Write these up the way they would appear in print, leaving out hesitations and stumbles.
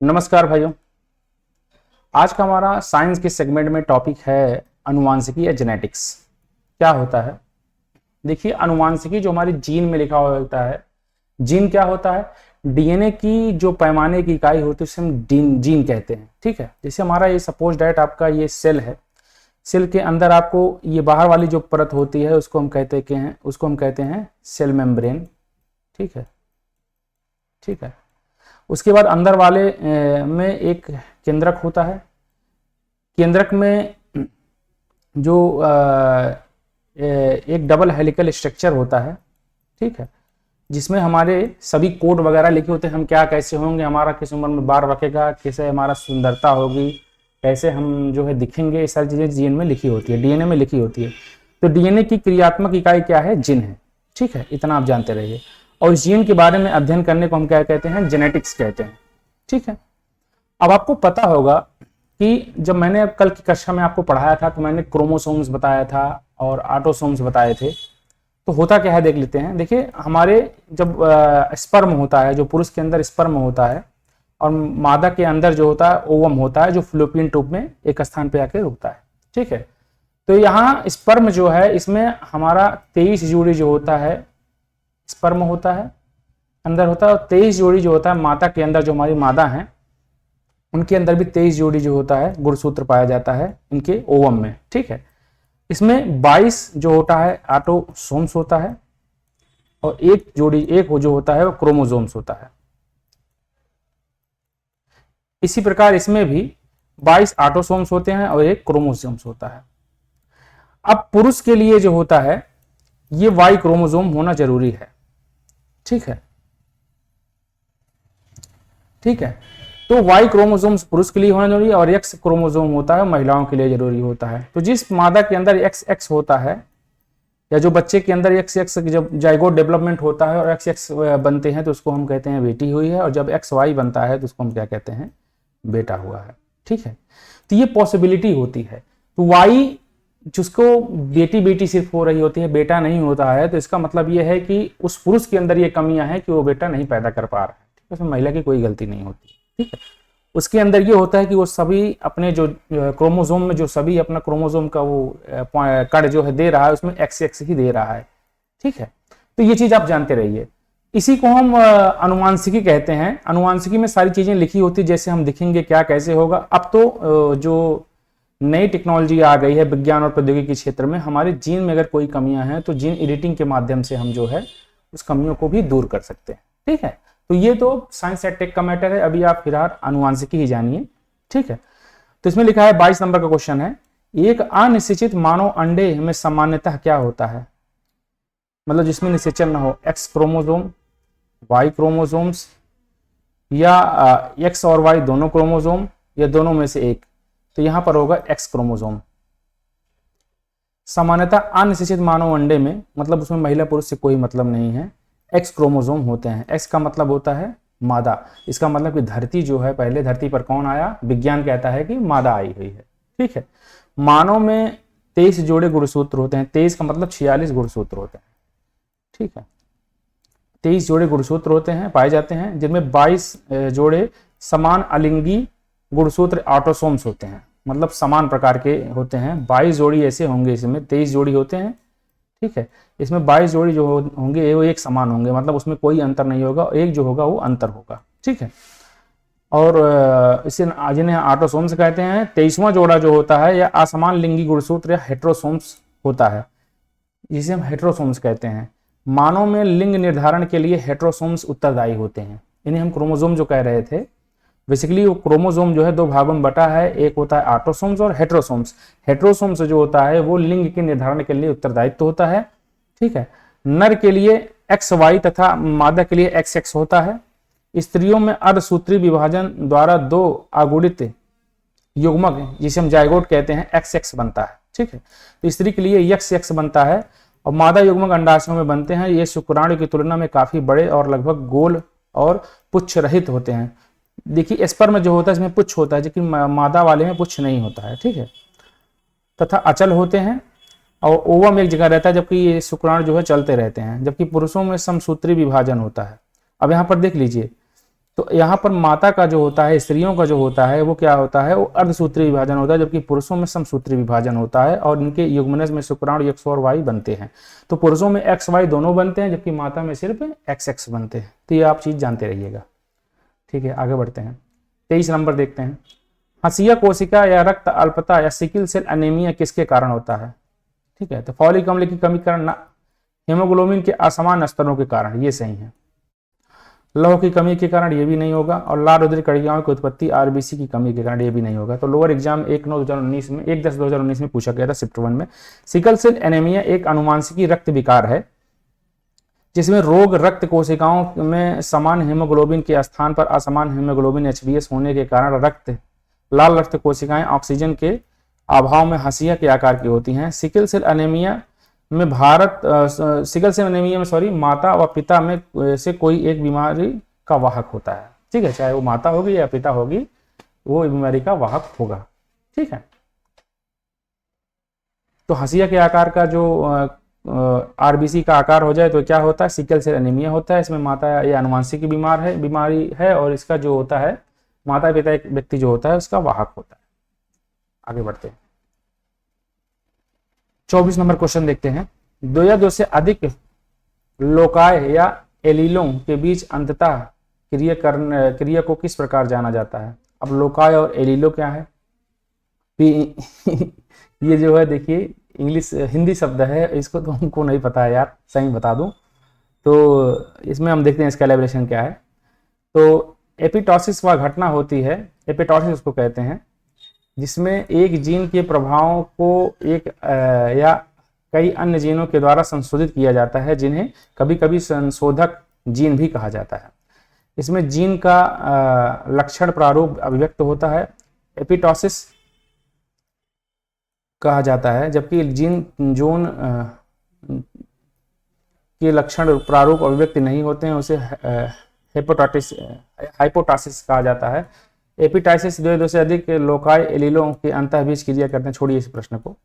नमस्कार भाइयों। आज का हमारा साइंस के सेगमेंट में टॉपिक है अनुवांशिकी या जेनेटिक्स। क्या होता है? देखिए, अनुवांशिकी जो हमारी जीन में लिखा हुआ होता है, जीन क्या होता है? डीएनए की जो पैमाने की इकाई होती है उसे हम जीन कहते हैं। ठीक है, जैसे हमारा ये सपोज डेट आपका ये सेल है, सेल के अंदर आपको ये बाहर वाली जो परत होती है उसको हम कहते हैं सेल मेम्ब्रेन। ठीक है, ठीक है। उसके बाद अंदर वाले में एक केंद्रक होता है। केंद्रक में जो एक डबल हेलिकल स्ट्रक्चर होता है, ठीक है, जिसमें हमारे सभी कोड वगैरह लिखे होते हैं। हम क्या कैसे होंगे, हमारा किस उम्र में बाल रखेगा, कैसे हमारा सुंदरता होगी, कैसे हम जो है दिखेंगे, ये सारी चीज़ें जीन में लिखी होती है, डीएनए में लिखी होती है। तो डीएनए की क्रियात्मक इकाई क्या है? जीन है। ठीक है, इतना आप जानते रहिए। और इस जीन के बारे में अध्ययन करने को हम क्या कहते हैं? जेनेटिक्स कहते हैं। ठीक है। अब आपको पता होगा कि जब मैंने कल की कक्षा में आपको पढ़ाया था तो मैंने क्रोमोसोम्स बताया था और ऑटोसोम्स बताए थे। तो होता क्या है देख लेते हैं। देखिए, हमारे जब स्पर्म होता है, जो पुरुष के अंदर स्पर्म होता है और मादा के अंदर जो होता है ओवम होता है, जो फ्लोपियन ट्यूब में एक स्थान पे आके रुकता है। ठीक है, तो यहाँ स्पर्म जो है इसमें हमारा 23 जोड़ी जो होता है स्पर्म होता है, अंदर होता है। और 23 जोड़ी जो होता है माता के अंदर, जो हमारी मादा हैं उनके अंदर भी 23 जोड़ी जो होता है गुणसूत्र पाया जाता है इनके ओवम में। ठीक है, इसमें 22 जो होता है ऑटोसोम्स होता है और एक जो होता है वो क्रोमोसोम्स होता है। इसी प्रकार इसमें भी 22 ऑटोसोम्स होते हैं और एक क्रोमोसोम्स होता है। अब पुरुष के लिए जो होता है ये वाई क्रोमोसोम होना जरूरी है। ठीक है, ठीक है। तो वाई क्रोमोसोम पुरुष के लिए होना जरूरी है और एक्स क्रोमोसोम होता है महिलाओं के लिए जरूरी होता है। तो जिस मादा के अंदर एक्स एक्स होता है या जो बच्चे के अंदर एक्स एक्स जब जाइगोट डेवलपमेंट होता है और एक्स एक्स बनते हैं तो उसको हम कहते हैं बेटी हुई है, और जब एक्स वाई बनता है तो उसको हम क्या कहते हैं? बेटा हुआ है। ठीक है, तो ये पॉसिबिलिटी होती है। तो वाई जिसको बेटी बेटी सिर्फ हो रही होती है, बेटा नहीं होता है, तो इसका मतलब ये है कि उस पुरुष के अंदर ये कमियां हैं कि वो बेटा नहीं पैदा कर पा रहा है। ठीक है, उसमें महिला की कोई गलती नहीं होती। ठीक है, उसके अंदर ये होता है कि वो सभी अपने जो क्रोमोसोम में जो सभी अपना क्रोमोसोम का वो कण जो है दे रहा है उसमें एक्स एक्स ही दे रहा है। ठीक है, तो ये चीज आप जानते रहिए। इसी को हम अनुवांशिकी कहते हैं। अनुवांशिकी में सारी चीजें लिखी होती है, जैसे हम दिखेंगे क्या कैसे होगा। अब तो जो नई टेक्नोलॉजी आ गई है विज्ञान और प्रौद्योगिकी के क्षेत्र में, हमारे जीन में अगर कोई कमियां हैं तो जीन एडिटिंग के माध्यम से हम जो है उस कमियों को भी दूर कर सकते हैं। ठीक है, तो ये तो साइंस एंड टेक का मैटर है। अभी आप फिलहाल अनुवांशिकी ही जानिए। ठीक है, तो इसमें लिखा है 22 नंबर का क्वेश्चन है, एक अनिश्चित मानव अंडे में सामान्यतः क्या होता है? मतलब जिसमें निषेचन न हो, एक्स क्रोमोसोम, वाई क्रोमोसोम्स, या एक्स और वाई दोनों क्रोमोसोम, या दोनों में से एक। तो यहां पर होगा एक्स क्रोमोसोम। सामान्यतः अनिश्चित मानव अंडे में मतलब उसमें महिला पुरुष से कोई मतलब नहीं है, एक्स क्रोमोसोम होते हैं। एक्स का मतलब होता है मादा। इसका मतलब कि धरती जो है, पहले धरती पर कौन आया? विज्ञान कहता है कि मादा आई हुई है। ठीक है, मानव में 23 जोड़े गुणसूत्र होते हैं। 23 का मतलब 46 गुणसूत्र होते हैं। ठीक है, 23 जोड़े गुणसूत्र होते हैं, पाए जाते हैं, जिनमें 22 जोड़े समान अलिंगी गुणसूत्र ऑटोसोम्स होते हैं, मतलब समान प्रकार के होते हैं। 22 जोड़ी ऐसे होंगे, इसमें 23 जोड़ी होते हैं। ठीक है, इसमें 22 जोड़ी जो होंगे वो एक समान होंगे, मतलब उसमें कोई अंतर नहीं होगा, एक जो होगा वो अंतर होगा। ठीक है, और इसे जिन्हें ऑटोसोम्स कहते हैं। 23वां जोड़ा जो होता है या असमान लिंगी गुणसूत्र या हेट्रोसोम्स होता है, जिसे हम हेट्रोसोम्स कहते हैं। मानव में लिंग निर्धारण के लिए हेट्रोसोम्स उत्तरदायी होते हैं। इन्हें हम क्रोमोसोम जो कह रहे थे, बेसिकली वो क्रोमोसोम जो है दो भागों में बटा है, एक होता है ऑटोसोम्स और हेट्रोसोम्स। हेट्रोसोम्स जो होता है वो लिंग के निर्धारण के लिए उत्तरदायित्व होता है। ठीक है, नर के लिए एक्स वाई तथा मादा के लिए एक्स एक्स होता है। स्त्रियों में अर्धसूत्री विभाजन द्वारा दो आगुणित युग्मक, जिसे हम जाइगोट कहते हैं, एक्स एक्स बनता है। ठीक है, तो स्त्री के लिए एक्स एक्स बनता है और मादा युग्मक अंडाशयों में बनते हैं। ये शुक्राणु की तुलना में काफी बड़े और लगभग गोल और पुच्छ रहित होते हैं। देखिए, स्पर्म जो होता है इसमें पुच्छ होता है, लेकिन मादा वाले में पुच्छ नहीं होता है। ठीक है, तथा अचल होते हैं और ओवम एक जगह रहता है, जबकि ये शुक्राणु जो है चलते रहते हैं। जबकि पुरुषों में समसूत्री विभाजन होता है। अब यहाँ पर देख लीजिए, तो यहाँ पर माता का जो होता है, स्त्रियों का जो होता है वो क्या होता है, वो अर्धसूत्री विभाजन होता है, जबकि पुरुषों में समसूत्री विभाजन होता है और इनके युग्मनज में शुक्राणु एक्स और वाई बनते हैं। तो पुरुषों में एक्स वाई दोनों बनते हैं, जबकि माता में सिर्फ एक्स एक्स बनते हैं। तो ये आप चीज जानते रहिएगा। ठीक है, आगे बढ़ते हैं। 23 नंबर देखते हैं। हंसिया कोशिका या रक्त अल्पता या सिकिल सेल एनीमिया किसके कारण होता है? ठीक है, तो फॉलिक अम्ल की कमी कारण, हेमोग्लोबिन के असमान स्तरों के कारण, ये सही है। लौह की कमी के कारण ये भी नहीं होगा, और लाल रुधिर कणिकाओं की उत्पत्ति आरबीसी की कमी के कारण ये भी नहीं होगा। तो लोअर एग्जाम 1/9/2019 में 1/10/2019 में पूछा गया था शिफ्ट 1 में। सिकल सेल एनीमिया एक अनुवांशिकी रक्त विकार है जिसमें रोग रक्त कोशिकाओं में समान हेमोग्लोबिन के स्थान पर असमान हेमोग्लोबिन HbS होने के कारण लाल रक्त कोशिकाएं ऑक्सीजन के अभाव में हंसिया के आकार की होती हैं। सिकल सेल एनीमिया में माता व पिता में से कोई एक बीमारी का वाहक होता है। ठीक है, चाहे वो माता होगी या पिता होगी, वो बीमारी का वाहक होगा। ठीक है, तो हंसिया के आकार का जो आरबीसी का आकार हो जाए तो क्या होता है, सिकल सेल एनीमिया होता है। इसमें माता या अनुवांशिक बीमारी है और इसका जो होता है माता पिता एक व्यक्ति जो होता है उसका वाहक होता है। आगे बढ़ते हैं। 24 नंबर क्वेश्चन देखते हैं। 2 या 2 से अधिक लोकाय या एलीलों के बीच अंततः क्रिया को किस प्रकार जाना जाता है? अब लोकाय और एलीलो क्या है? ये जो है देखिए इंग्लिश हिंदी शब्द है, इसको तो हमको नहीं पता है यार, सही बता दूं तो इसमें हम देखते हैं इसका एलेब्रेशन क्या है। तो एपिटॉसिस वह घटना होती है, एपिटॉसिस उसको कहते हैं, जिसमें एक जीन के प्रभाव को एक या कई अन्य जीनों के द्वारा संशोधित किया जाता है, जिन्हें कभी कभी संशोधक जीन भी कहा जाता है। इसमें जीन का लक्षण प्रारूप अभिव्यक्त होता है, एपिटॉसिस कहा जाता है, जबकि जीन जोन के लक्षण प्रारूप अभिव्यक्ति नहीं होते हैं उसे हाइपोटासिस कहा जाता है। एपिटाइसिस 2 या 2 से अधिक लोकाय एलीलों के अंतःबीज क्रिया करते हैं। छोड़िए इस प्रश्न को।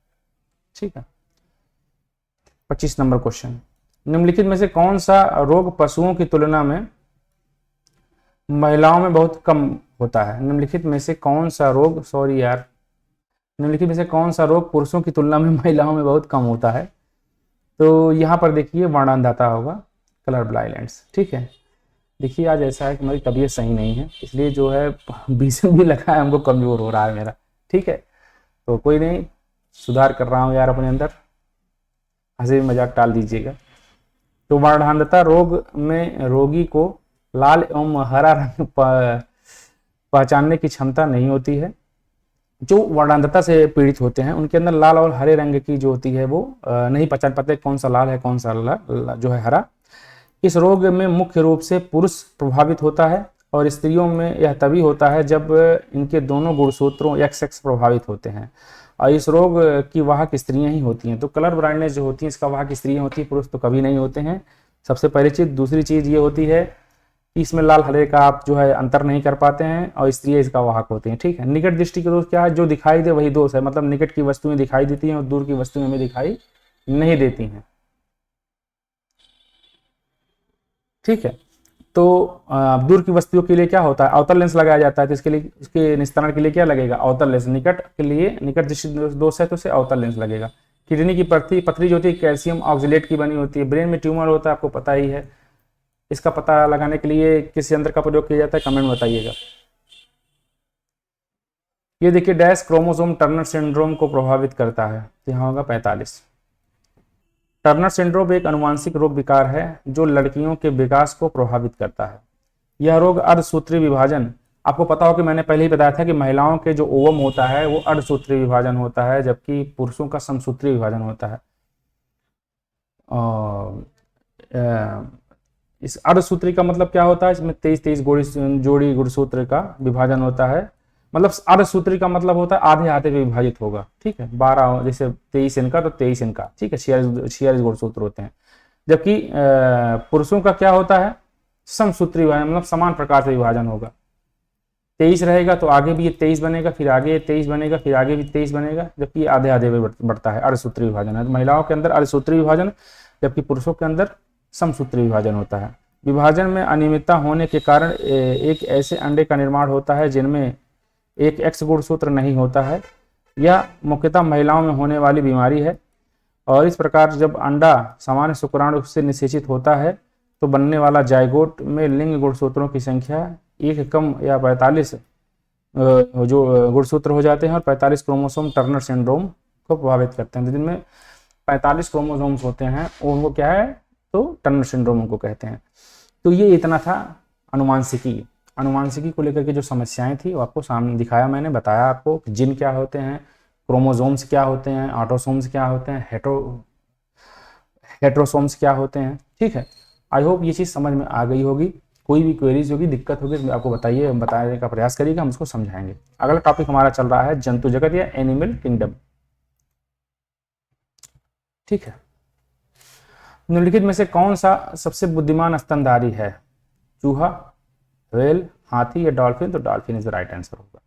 ठीक है, 25 नंबर क्वेश्चन। निम्नलिखित में से कौन सा रोग पशुओं की तुलना में महिलाओं में बहुत कम होता है? निम्नलिखित में से कौन सा रोग निम्नलिखित में से कौन सा रोग पुरुषों की तुलना में महिलाओं में बहुत कम होता है? तो यहाँ पर देखिए वर्णांधता होगा, कलर ब्लाइंडनेस। ठीक है, देखिए आज ऐसा है कि मेरी तबीयत सही नहीं है, इसलिए जो है बीसम भी लगा है, हमको कमजोर हो रहा है मेरा। ठीक है, तो कोई नहीं, सुधार कर रहा हूँ यार अपने अंदर, हंसी मजाक टाल दीजिएगा। तो वर्णांधता रोग में रोगी को लाल एवं हरा रंग पहचानने की क्षमता नहीं होती है। जो वर्णांधता से पीड़ित होते हैं उनके अंदर लाल और हरे रंग की जो होती है वो नहीं पहचान पाते कौन सा लाल है कौन सा जो है हरा। इस रोग में मुख्य रूप से पुरुष प्रभावित होता है और स्त्रियों में यह तभी होता है जब इनके दोनों गुणसूत्रों XX प्रभावित होते हैं, और इस रोग की वाहक स्त्रियां ही होती हैं। तो कलर ब्लाइंडनेस जो होती है इसका वाहक स्त्रियां होती हैं, पुरुष तो कभी नहीं होते हैं। सबसे पहली चीज। दूसरी चीज ये होती है कि इसमें लाल हरे का आप जो है अंतर नहीं कर पाते हैं और स्त्रियां इसका वाहक होती हैं। ठीक है, निकट दृष्टि के दोष क्या है? जो दिखाई दे वही दोष है, मतलब निकट की वस्तुएं दिखाई देती हैं और दूर की वस्तुएं हमें दिखाई नहीं देती हैं। ठीक है, तो दूर की वस्तुओं के लिए क्या होता है? अवतल लेंस लगाया जाता है, तो इसके लिए इसके निस्तारण के लिए क्या लगेगा? अवतल लेंस। निकट के लिए निकट दृष्टि दोष है तो उसे अवतल लेंस लगेगा। किडनी की पथरी जो होती है कैल्शियम ऑक्सलेट की बनी होती है। ब्रेन में ट्यूमर होता है, आपको पता ही है। इसका पता लगाने के लिए किस यंत्र का प्रयोग किया जाता है? कमेंट में बताइएगा। ये देखिए डैश क्रोमोसोम टर्नर सिंड्रोम को प्रभावित करता है, तो यहाँ होगा 45। टर्नर सिंड्रोम एक अनुवांशिक रोग विकार है जो लड़कियों के विकास को प्रभावित करता है। यह रोग अर्धसूत्री विभाजन, आपको पता हो कि मैंने पहले ही बताया था कि महिलाओं के जो ओवम होता है वो अर्धसूत्री विभाजन होता है, जबकि पुरुषों का समसूत्री विभाजन होता है। इस अर्धसूत्री का मतलब क्या होता है? इसमें 23 जोड़ी गुणसूत्र का विभाजन होता है। मतलब अर्धसूत्री का मतलब होता है आधे आधे पे विभाजित होगा। ठीक है, 12 जैसे 23 इनका तो 23 इनका। ठीक है, 46 गुणसूत्र होते हैं। जबकि पुरुषों का क्या होता है? समसूत्री विभाजन, मतलब समान प्रकार से विभाजन होगा। 23 रहेगा तो आगे भी ये 23 बनेगा, फिर आगे 23 बनेगा, फिर आगे भी 23 बनेगा, जबकि आधे आधे में बढ़ता है। अर्धसूत्री विभाजन है। तो महिलाओं के अंदर अर्धसूत्री विभाजन, जबकि पुरुषों के अंदर समसूत्री विभाजन होता है। विभाजन में अनियमितता होने के कारण एक ऐसे अंडे का निर्माण होता है जिनमें एक एक्स गुणसूत्र नहीं होता है। यह मुख्यतः महिलाओं में होने वाली बीमारी है और इस प्रकार जब अंडा सामान्य शुक्राणु से निषेचित होता है तो बनने वाला जायगोट में लिंग गुणसूत्रों की संख्या एक कम या 45 जो गुणसूत्र हो जाते हैं और 45 क्रोमोसोम टर्नर सिंड्रोम को प्रभावित करते हैं। जिनमें 45 क्रोमोसोम्स होते हैं उनको क्या है, तो टर्नर सिंड्रोम उनको कहते हैं। तो ये इतना था अनुवांशिकी को लेकर के जो समस्याएं थी वो आपको सामने दिखाया मैंने, बताया आपको कि जिन क्या होते हैं, क्रोमोसोम्स क्या होते हैं, ऑटोसोम्स क्या होते हैं, हेट्रोसोम्स क्या होते हैं। ठीक है, आई होप ये चीज़ समझ में आ गई होगी। कोई भी क्वेरीज होगी, दिक्कत होगी तो आपको बताइए, हम बताने का प्रयास करिएगा, हम उसको समझाएंगे। अगला टॉपिक हमारा चल रहा है जंतु जगत या एनिमल किंगडम। ठीक है, निम्नलिखित में से कौन सा सबसे बुद्धिमान स्तनधारी है? चूहा, व्हेल, हाथी या डॉल्फिन? तो dolphin is the right answer होगा।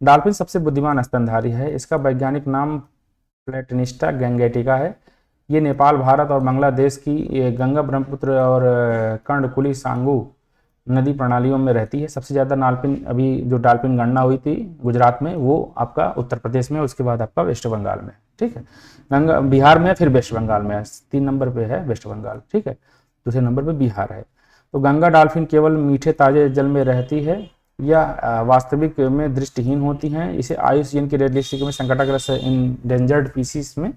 डॉल्फिन सबसे बुद्धिमान स्तनधारी है। इसका वैज्ञानिक नाम प्लेटिनिस्टा गैंगेटिका है। ये नेपाल, भारत और बांग्लादेश की गंगा, ब्रह्मपुत्र और कर्णकुली, सांगू नदी प्रणालियों में रहती है। सबसे ज़्यादा डॉल्फिन, अभी जो डॉल्फिन गणना हुई थी गुजरात में, वो आपका उत्तर प्रदेश में, उसके बाद आपका वेस्ट बंगाल में। ठीक है, गंगा बिहार में, फिर वेस्ट बंगाल में है। 3 नंबर पे है वेस्ट बंगाल। ठीक है, दूसरे नंबर पे बिहार है। तो गंगा डॉल्फिन केवल मीठे ताजे जल में रहती है या वास्तविक में दृष्टिहीन होती हैं। इसे IUCN की रेड लिस्ट में संकटग्रस्त इंडेंजर्ड स्पीसीज में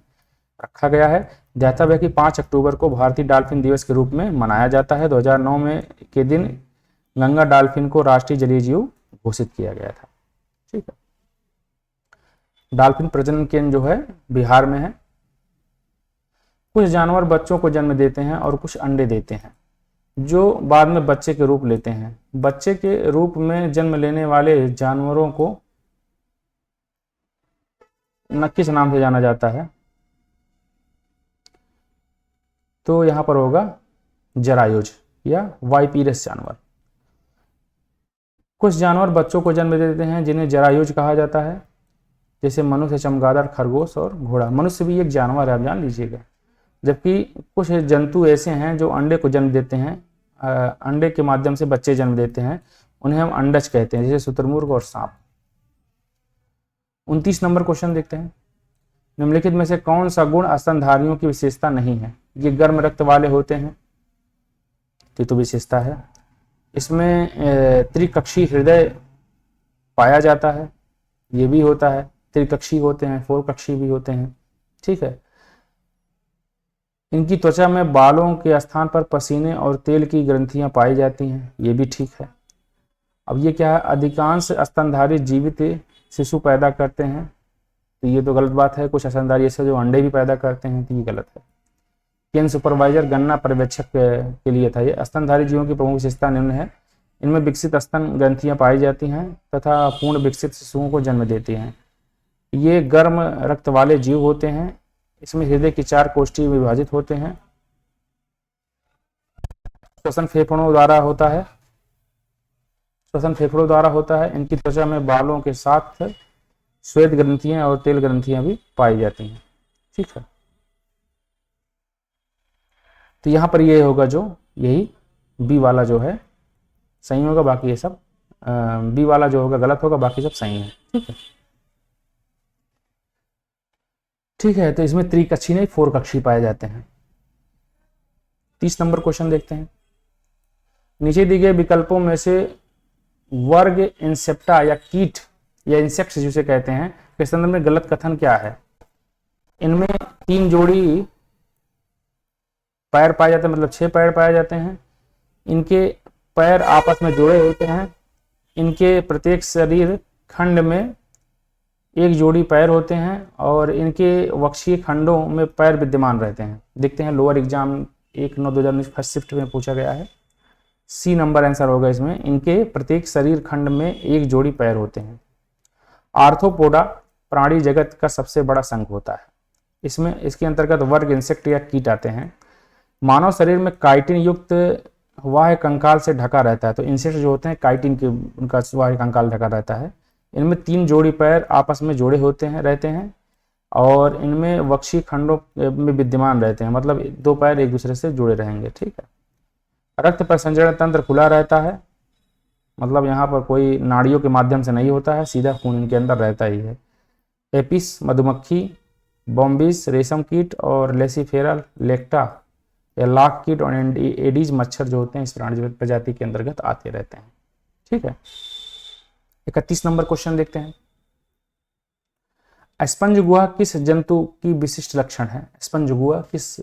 रखा गया है। ध्यातव्य है कि 5 अक्टूबर को भारतीय डॉल्फिन दिवस के रूप में मनाया जाता है। 2009 में के दिन गंगा डॉल्फिन को राष्ट्रीय जलीय जीव घोषित किया गया था। ठीक है, डॉल्फिन प्रजनन केंद्र जो है बिहार में है। कुछ जानवर बच्चों को जन्म देते हैं और कुछ अंडे देते हैं जो बाद में बच्चे के रूप लेते हैं। बच्चे के रूप में जन्म लेने वाले जानवरों को किस नाम से जाना जाता है? तो यहां पर होगा जरायुज या वाइपीरस जानवर। कुछ जानवर बच्चों को जन्म देते हैं जिन्हें जरायुज कहा जाता है, जैसे मनुष्य, चमगादड़, खरगोश और घोड़ा। मनुष्य भी एक जानवर है, आप जान लीजिएगा। जबकि कुछ जंतु ऐसे हैं जो अंडे को जन्म देते हैं, अंडे के माध्यम से बच्चे जन्म देते हैं, उन्हें हम अंडज कहते हैं, जैसे शुतुरमुर्ग और सांप। 29 नंबर क्वेश्चन देखते हैं। निम्नलिखित में से कौन सा गुण स्तनधारियों की विशेषता नहीं है? ये गर्म रक्त वाले होते हैं, ये तो विशेषता है। इसमें त्रिकक्षी हृदय पाया जाता है, ये भी होता है। त्रिकक्षी होते हैं, 4 कक्षी भी होते हैं। ठीक है, इनकी त्वचा में बालों के स्थान पर पसीने और तेल की ग्रंथियां पाई जाती हैं, ये भी ठीक है। अब ये क्या है? अधिकांश स्तनधारी जीवित शिशु पैदा करते हैं, तो ये तो गलत बात है। कुछ स्तनधारी ऐसे जो अंडे भी पैदा करते हैं, तो ये गलत है। केन सुपरवाइजर गणना पर्यवेक्षक के लिए था। ये स्तनधारी जीवों की प्रमुख विशेषता निम्न है। इनमें विकसित स्तन ग्रंथियां पाई जाती हैं तथा पूर्ण विकसित शिशुओं को जन्म देती हैं। ये गर्म रक्त वाले जीव होते हैं। इसमें हृदय की 4 कोष्ठी विभाजित होते हैं। श्वसन फेफड़ों द्वारा होता है, इनकी त्वचा में बालों के साथ श्वेत ग्रंथियां और तेल ग्रंथियां भी पाई जाती हैं। ठीक है, तो यहां पर ये होगा जो, यही बी वाला जो है सही होगा, बाकी ये सब बी वाला जो होगा गलत होगा, बाकी सब सही है। ठीक है, ठीक है, तो इसमें त्रिकक्षी नहीं 4 कक्षी पाए जाते हैं। 30 नंबर क्वेश्चन देखते हैं। नीचे दिए गए विकल्पों में से वर्ग इंसेप्टा या कीट या इंसेक्ट्स जिसे कहते हैं के संदर्भ में गलत कथन क्या है? इनमें 3 जोड़ी पैर पाए जाते हैं, मतलब 6 पैर पाए जाते हैं। इनके पैर आपस में जुड़े होते हैं। इनके प्रत्येक शरीर खंड में 1 जोड़ी पैर होते हैं और इनके वक्षीय खंडों में पैर विद्यमान रहते हैं। देखते हैं, लोअर एग्जाम 1/9/2019 फर्स्ट शिफ्ट में पूछा गया है। सी नंबर आंसर होगा इसमें। इनके प्रत्येक शरीर खंड में 1 जोड़ी पैर होते हैं। आर्थ्रोपोडा प्राणी जगत का सबसे बड़ा संघ होता है। इसके अंतर्गत वर्ग इंसेक्ट या कीट आते हैं। मानव शरीर में काइटिन युक्त वाह्य कंकाल से ढका रहता है। तो इंसेक्ट जो होते हैं काइटिन के, उनका वाह्य कंकाल ढका रहता है। इनमें 3 जोड़ी पैर आपस में जोड़े रहते हैं और इनमें वक्षीय खंडों में विद्यमान रहते हैं, मतलब 2 पैर एक दूसरे से जुड़े रहेंगे। ठीक है, रक्त परिसंचरण तंत्र खुला रहता है, मतलब यहाँ पर कोई नाड़ियों के माध्यम से नहीं होता है, सीधा खून इनके अंदर रहता ही है। एपिस मधुमक्खी, बॉम्बिस रेशम कीट और लेसिफेरा लेक्टा या लाख कीट और एडीज मच्छर जो होते हैं इस प्राणी प्रजाति के अंतर्गत आते रहते हैं। ठीक है, 31 नंबर क्वेश्चन देखते हैं। स्पंज गुहा किस जंतु की विशिष्ट लक्षण है? स्पंज गुहा किस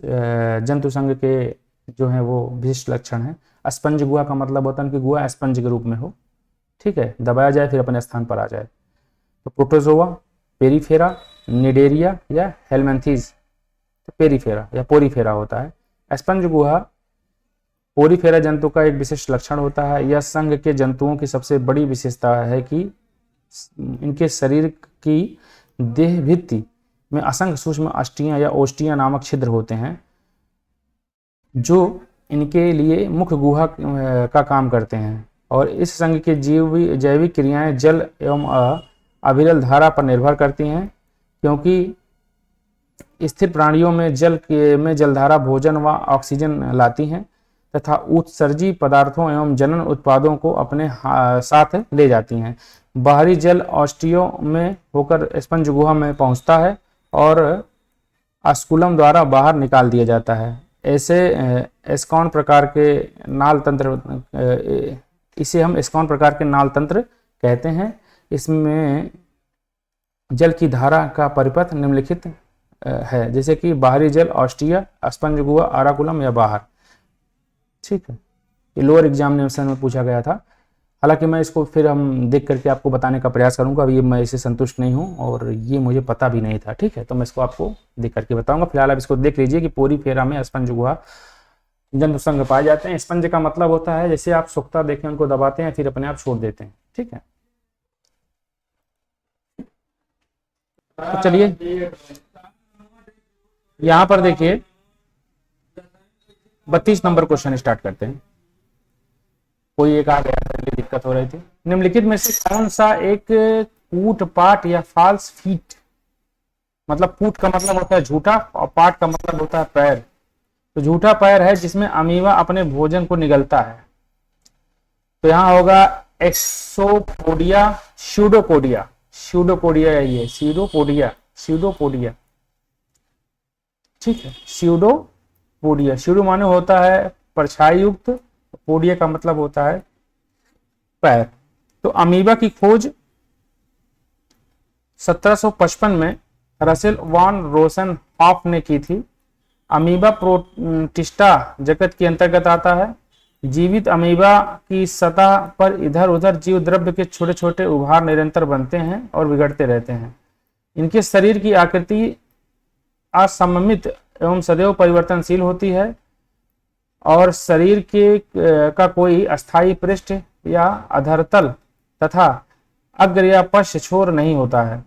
जंतु संघ के जो है वो विशिष्ट लक्षण है? स्पंज गुहा का मतलब होता है कि गुहा स्पंज के रूप में हो, ठीक है, दबाया जाए फिर अपने स्थान पर आ जाए। तो प्रोटोजोआ, पेरीफेरा, निडेरिया या हेलमेंथीज? तो पेरीफेरा या पोरीफेरा होता है। स्पंज गुहा पोरीफेरा जंतु का एक विशिष्ट लक्षण होता है। यह संघ के जंतुओं की सबसे बड़ी विशेषता है कि इनके शरीर की देह भित्ति में असंख्य सूक्ष्म अस्टियां या ओष्टियां नामक छिद्र होते हैं जो इनके लिए मुख्य गुहा का काम करते हैं, और इस संघ के जैविक क्रियाएं जल एवं अविरल धारा पर निर्भर करती हैं, क्योंकि स्थिर प्राणियों में जलधारा भोजन व ऑक्सीजन लाती हैं तथा उत्सर्जी पदार्थों एवं जनन उत्पादों को अपने साथ ले जाती हैं। बाहरी जल ऑस्टियो में होकर स्पंज गुहा में पहुंचता है और ऑस्कुलम द्वारा बाहर निकाल दिया जाता है। ऐसे एस्कॉन प्रकार के नाल तंत्र, इसे हम एस्कॉन प्रकार के नाल तंत्र कहते हैं। इसमें जल की धारा का परिपथ निम्नलिखित है, जैसे कि बाहरी जल ऑस्टिया, स्पंज गुहा, आराकुलम या बाहर। ठीक है, ये लोअर एग्जामिनेशन में पूछा गया था। हालांकि मैं इसको फिर हम देख करके आपको बताने का प्रयास करूंगा। अभी मैं इससे संतुष्ट नहीं हूं और ये मुझे पता भी नहीं था। ठीक है, तो मैं इसको आपको देख करके बताऊंगा। फिलहाल आप इसको देख लीजिए कि पोरीफेरा में स्पंज गुहा जंतु संघ पाए जाते हैं। स्पंज का मतलब होता है जैसे आप सोखता देखें उनको दबाते हैं फिर अपने आप छोड़ देते हैं। ठीक है, तो चलिए यहां पर देखिए 32 नंबर क्वेश्चन स्टार्ट करते हैं। कोई एक आ गया था, ये दिक्कत हो रही थी। निम्नलिखित में से कौन सा एक कूट पाट या फॉल्स फीट, मतलब कूट का मतलब होता है झूठा और पाट का मतलब होता है पैर, तो झूठा पैर है जिसमें अमीबा अपने भोजन को निगलता है। तो यहां होगा एक्सोपोडिया, स्यूडोपोडिया, स्यूडोपोडिया ये स्यूडोपोडिया। ठीक है, स्यूडोपोडिया, स्यूडो माने होता है परछाई युक्त, पोडिया का मतलब होता है पैर। तो अमीबा की खोज 1755 में रसेल वॉन रोसेनहॉफ ने की थी। अमीबा प्रोटिस्टा जगत के अंतर्गत आता है। जीवित अमीबा की सतह पर इधर उधर जीव द्रव्य के छोटे छोटे उभार निरंतर बनते हैं और बिगड़ते रहते हैं। इनके शरीर की आकृति असममित एवं सदैव परिवर्तनशील होती है और शरीर के का कोई अस्थायी पृष्ठ या अधरतल तथा अग्र या पश्च छोर नहीं होता है,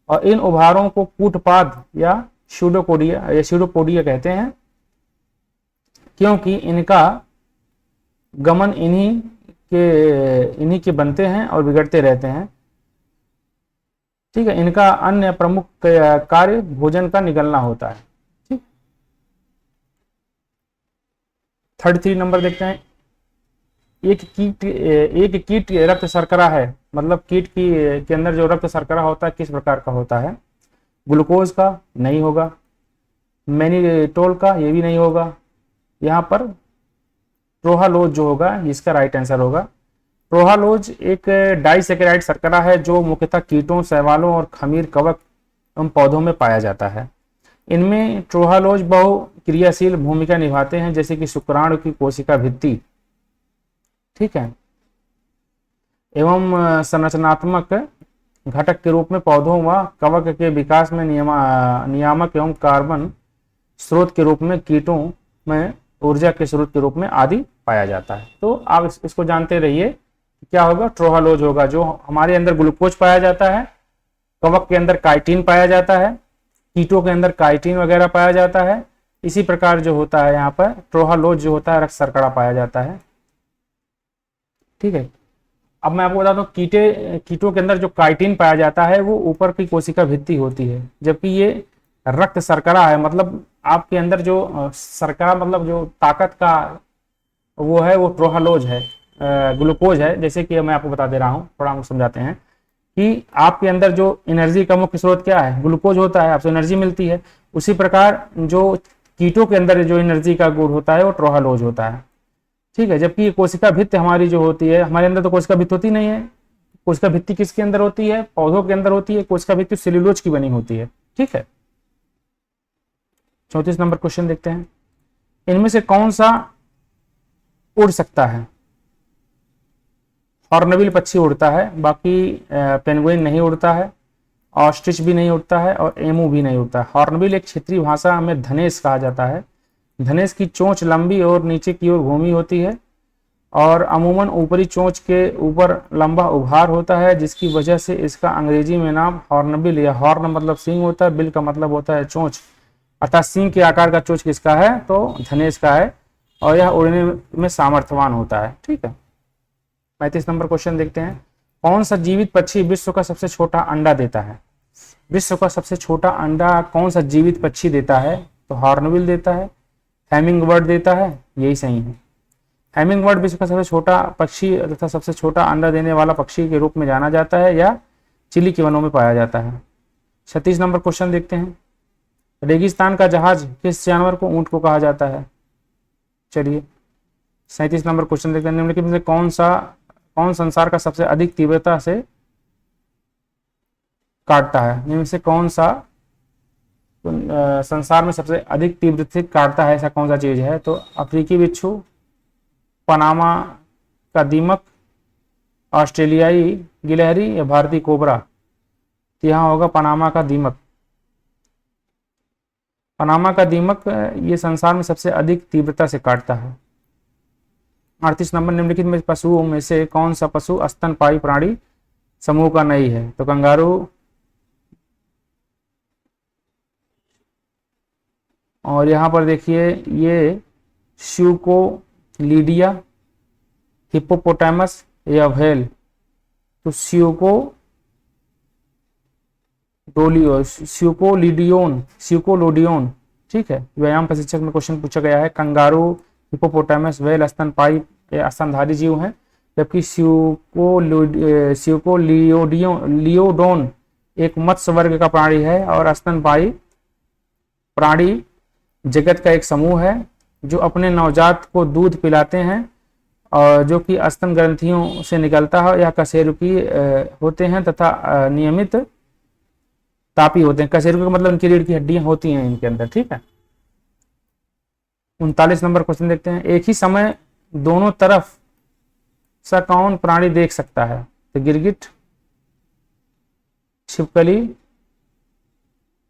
और इन उभारों को कूटपाद या स्यूडोपोडिया कहते हैं, क्योंकि इनका गमन इन्हीं के बनते हैं और बिगड़ते रहते हैं। ठीक है, इनका अन्य प्रमुख कार्य भोजन का निगलना होता है। ठीक, 33 नंबर देखते हैं। एक कीट रक्त शर्करा है, मतलब कीट के अंदर जो रक्त शर्करा होता है किस प्रकार का होता है? ग्लूकोज का नहीं होगा, मैनिटोल का ये भी नहीं होगा, यहाँ पर प्रोहालोज जो होगा इसका राइट आंसर होगा। प्रोहालोज एक डाइसेकेराइड शर्करा है जो मुख्यतः कीटों, शैवालों और खमीर कवक एवं पौधों में पाया जाता है। इनमें ट्रोहालोज बहुक्रियाशील भूमिका निभाते हैं, जैसे कि शुक्राणु की कोशिका भित्ति, ठीक है, एवं संरचनात्मक घटक के रूप में पौधों व कवक के विकास में नियामक एवं कार्बन स्रोत के रूप में कीटों में ऊर्जा के स्रोत के रूप में आदि पाया जाता है। तो आप इसको जानते रहिए, क्या होगा? ट्रोहालोज होगा। जो हमारे अंदर ग्लूकोज पाया जाता है, कवक के अंदर काइटिन पाया जाता है, कीटों के अंदर काइटिन वगैरह पाया जाता है। इसी प्रकार जो होता है यहाँ पर ट्रोहालोज जो होता है रक्त शर्करा पाया जाता है। ठीक है, अब मैं आपको बता दूं कीटों के अंदर जो काइटिन पाया जाता है वो ऊपर की कोशिका भित्ति होती है, जबकि ये रक्त शर्करा है। मतलब आपके अंदर जो शर्करा मतलब जो ताकत का वो है वो ट्रोहालोज है, ग्लूकोज है। जैसे कि मैं आपको बता दे रहा हूँ, थोड़ा हम समझाते हैं कि आपके अंदर जो एनर्जी का मुख्य स्रोत क्या है, ग्लूकोज होता है, आपसे एनर्जी मिलती है। उसी प्रकार जो कीटों के अंदर जो एनर्जी का गुण होता है वो ट्रोहालोज होता है, ठीक है। जबकि कोशिका भित्ति हमारी जो होती है, हमारे अंदर तो कोशिका भित्ति होती नहीं है। कोशिका भित्ति किसके अंदर होती है, पौधों के अंदर होती है। कोशिका भित्ति सेल्यूलोज की बनी होती है, ठीक है। 34 नंबर क्वेश्चन देखते हैं, इनमें से कौन सा उड़ सकता है? हॉर्नबिल पक्षी उड़ता है, बाकी पेंगुइन नहीं उड़ता है, ऑस्ट्रिच भी नहीं उड़ता है और एमू भी नहीं उड़ता है। हॉर्नबिल एक क्षेत्रीय भाषा में धनेश कहा जाता है। धनेश की चोंच लंबी और नीचे की ओर घूमी होती है और अमूमन ऊपरी चोंच के ऊपर लंबा उभार होता है, जिसकी वजह से इसका अंग्रेजी में नाम हॉर्नबिल या हॉर्न मतलब सींग होता है, बिल का मतलब होता है चोंच, अर्थात सींग के आकार का चोंच किसका है, तो धनेश का है और यह उड़ने में सामर्थ्यवान होता है, ठीक है। 35 नंबर क्वेश्चन देखते हैं, कौन सा जीवित पक्षी विश्व का सबसे छोटा अंडा देता है? विश्व का सबसे छोटा अंडा कौन सा जीवित पक्षी देता है? तो हॉर्नबिल देता है, हैमिंग बर्ड देता है, यही सही है। हैमिंग बर्ड विश्व का सबसे छोटा पक्षी तथा सबसे छोटा अंडा देने वाला पक्षी के रूप में जाना जाता है या चिली के वनों में पाया जाता है। 36 नंबर क्वेश्चन देखते हैं, रेगिस्तान का जहाज किस जानवर को ऊंट को कहा जाता है? चलिए 37 नंबर क्वेश्चन देखते हैं, निम्नलिखित में से कौन संसार का सबसे अधिक तीव्रता से काटता है? निम्न से कौन सा संसार में सबसे अधिक तीव्रता से काटता है, ऐसा कौन सा चीज है? तो अफ्रीकी बिच्छू, पनामा का दीमक, ऑस्ट्रेलियाई गिलहरी या भारतीय कोबरा? तो यहाँ होगा पनामा का दीमक। पनामा का दीमक ये संसार में सबसे अधिक तीव्रता से काटता है। 38 नंबर, निम्नलिखित में पशुओं में से कौन सा पशु स्तनपायी प्राणी समूह का नहीं है? तो कंगारू और यहाँ पर देखिए ये श्यूकोलिडिया, हिप्पोपोटामस या व्हेल? तो स्यूकोलोडियन, ठीक है। व्यायाम प्रशिक्षक में क्वेश्चन पूछा गया है। कंगारू, हिप्पोपोटामस, व्हेल स्तनपायी या स्तनधारी जीव हैं, जबकि स्यूकोलियोडोन एक मत्स्य वर्ग का प्राणी है और स्तनपायी प्राणी जगत का एक समूह है जो अपने नवजात को दूध पिलाते हैं और जो कि स्तन ग्रंथियों से निकलता है। यह कशेरुकी होते हैं तथा नियमित तापी होते हैं। कशेरुकी का मतलब उनकी रीढ़ की हड्डियां होती हैं इनके अंदर, ठीक है। 39 नंबर क्वेश्चन देखते हैं, एक ही समय दोनों तरफ सा कौन प्राणी देख सकता है? तो गिरगिट, छिपकली,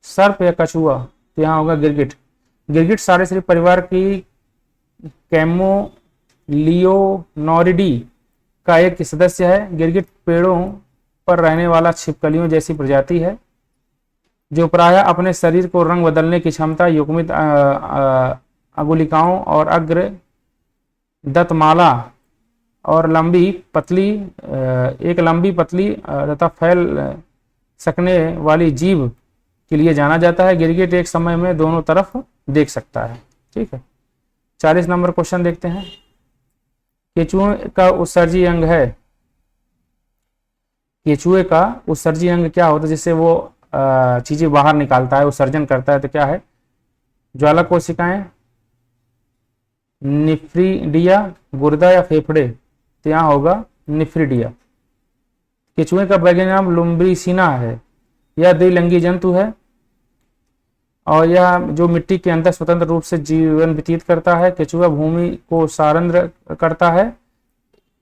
सर्प या कछुआ? तो यहाँ होगा गिरगिट। गिरगिट सरीसृप परिवार की कैमोलियोनोरिडी का एक सदस्य है। गिरगिट पेड़ों पर रहने वाला छिपकलियों जैसी प्रजाति है जो प्रायः अपने शरीर को रंग बदलने की क्षमता युग्मित अंगुलिकाओं और अग्र दंतमाला और लंबी पतली तथा फैल सकने वाली जीभ के लिए जाना जाता है। गिरगिट एक समय में दोनों तरफ देख सकता है, ठीक है। 40 नंबर क्वेश्चन देखते हैं, केचुए का उत्सर्जी अंग है। केचुए का उत्सर्जी अंग क्या होता है जिससे वो चीजें बाहर निकालता है, उत्सर्जन करता है? तो क्या है? ज्वाला कोशिकाएं, निफ्रीडिया, गुर्दा या फेफड़े? तो यहाँ होगा निफ्रीडिया। केचुए का वैज्ञानिक नाम लुम्ब्रिसिना है। यह द्विलिंगी जंतु है और यह जो मिट्टी के अंदर स्वतंत्र रूप से जीवन व्यतीत करता है। केचुआ भूमि को सारंद्र करता है।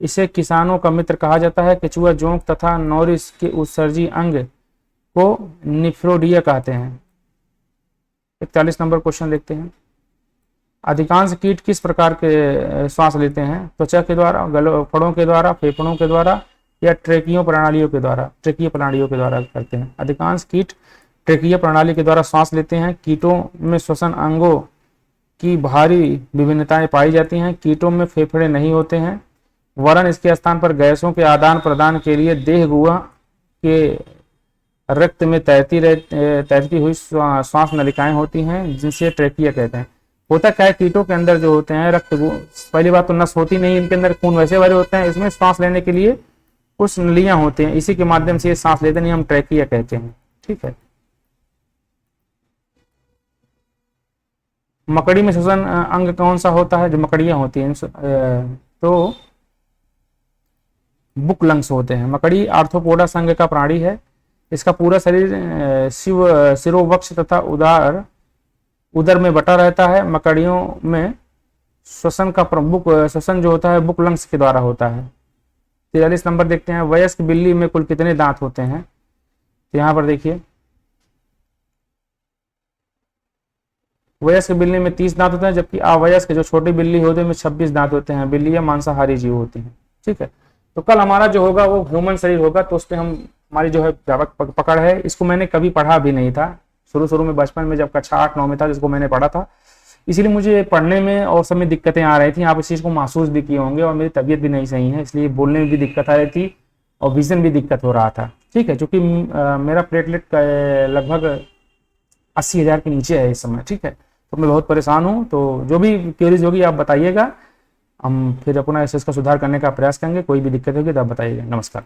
इसे किसानों का मित्र कहा जाता है। केचुआ जोंक तथा नॉरिस के उत्सर्जी अंग को निफ्रोडिया कहते हैं। 41 नंबर क्वेश्चन देखते हैं, अधिकांश कीट किस प्रकार के श्वास लेते हैं? त्वचा के द्वारा, फड़ों के द्वारा, फेफड़ों के द्वारा या ट्रेकियों प्रणालियों के द्वारा? ट्रेकीय प्रणालियों के द्वारा करते हैं। अधिकांश कीट ट्रेकीय प्रणाली के द्वारा श्वास लेते हैं। कीटों में श्वसन अंगों की भारी विभिन्नताएं पाई जाती हैं। कीटों में फेफड़े नहीं होते हैं, वरन इसके स्थान पर गैसों के आदान प्रदान के लिए देह गुहा के रक्त में तैरती हुई श्वास नलिकाएं होती हैं, जिनसे ट्रेकिया कहते हैं। होता क्या है, कीटों के अंदर जो होते हैं रक्त, पहली बात तो नस होती नहीं इनके अंदर, खून वैसे भरे होते हैं, इसमें सांस लेने के लिए कुछ नलियां होती हैं, इसी के माध्यम से ये सांस लेते हैं, हम ट्रैकिया कहते हैं। ठीक है, मकड़ी में श्वसन अंग कौन सा होता है, जो मकड़ियां होती हैं तो बुक लंग्स होते हैं। मकड़ी आर्थ्रोपोडा संघ का प्राणी है। इसका पूरा शरीर सिरोवक्ष तथा उदर में बटा रहता है। मकड़ियों में श्वसन का प्रमुख श्वसन जो होता है बुक लंग्स के द्वारा होता है। 43 नंबर देखते हैं, वयस्क बिल्ली में कुल कितने दांत होते हैं। तो यहाँ पर देखिए, वयस्क बिल्ली में 30 दांत होते हैं, जबकि अवयस्क जो छोटी बिल्ली होती है में 26 दांत होते हैं। बिल्लियां मांसाहारी जीव होती हैं। ठीक है, तो कल हमारा जो होगा वो ह्यूमन शरीर होगा, तो उस पर हम हमारी जो है व्यापक पकड़ है। इसको मैंने कभी पढ़ा भी नहीं था, शुरू में बचपन में जब कक्षा 8-9 में था जिसको मैंने पढ़ा था, इसीलिए मुझे पढ़ने में और सब में दिक्कतें आ रही थी। आप इस चीज़ को महसूस भी किए होंगे, और मेरी तबीयत भी नहीं सही है, इसलिए बोलने में भी दिक्कत आ रही थी और विजन भी दिक्कत हो रहा था। ठीक है, क्योंकि मेरा प्लेटलेट लगभग 80,000 के नीचे है इस समय। ठीक है, तो मैं बहुत परेशान हूँ। तो जो भी क्वेरीज होगी आप बताइएगा, हम फिर अपना इसका सुधार करने का प्रयास करेंगे। कोई भी दिक्कत होगी तो आप बताइएगा। नमस्कार।